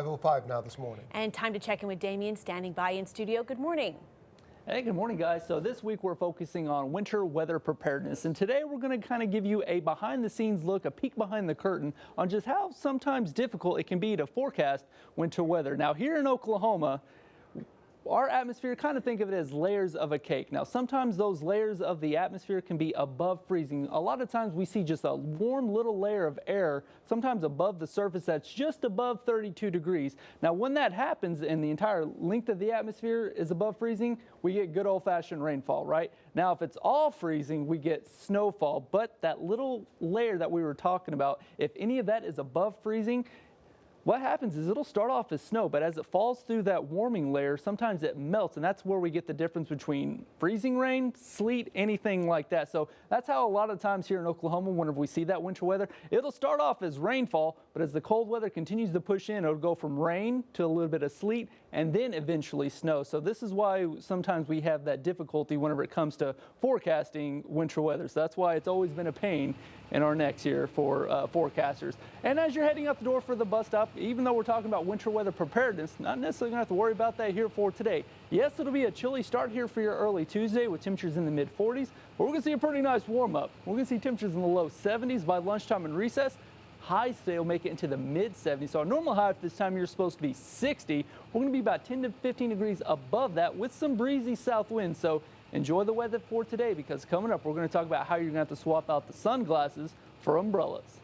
5:05 now this morning. And time to check in with Damien standing by in studio. Good morning. Hey, good morning, guys. So this week we're focusing on winter weather preparedness. And today we're going to kind of give you a behind the scenes look, a peek behind the curtain on just how sometimes difficult it can be to forecast winter weather. Now, here in Oklahoma, our atmosphere, kind of think of it as layers of a cake. Now, sometimes those layers of the atmosphere can be above freezing. A lot of times we see just a warm little layer of air, sometimes above the surface that's just above 32 degrees. Now, when that happens and the entire length of the atmosphere is above freezing, we get good old-fashioned rainfall, right? Now, if it's all freezing, we get snowfall. But that little layer that we were talking about, if any of that is above freezing, what happens is it'll start off as snow, but as it falls through that warming layer, sometimes it melts, and that's where we get the difference between freezing rain, sleet, anything like that. So that's how a lot of times here in Oklahoma, whenever we see that winter weather, it'll start off as rainfall, but as the cold weather continues to push in, it'll go from rain to a little bit of sleet and then eventually snow. So this is why sometimes we have that difficulty whenever it comes to forecasting winter weather. So that's why it's always been a pain in our necks here for forecasters. And as you're heading out the door for the bus stop, even though we're talking about winter weather preparedness, not necessarily going to have to worry about that here for today. Yes, it'll be a chilly start here for your early Tuesday with temperatures in the mid 40s, but we're going to see a pretty nice warm up. We're going to see temperatures in the low 70s by lunchtime and recess. Highs today will make it into the mid 70s. So our normal high for this time of year is supposed to be 60. We're going to be about 10 to 15 degrees above that with some breezy south winds. So enjoy the weather for today, because coming up, we're going to talk about how you're going to have to swap out the sunglasses for umbrellas.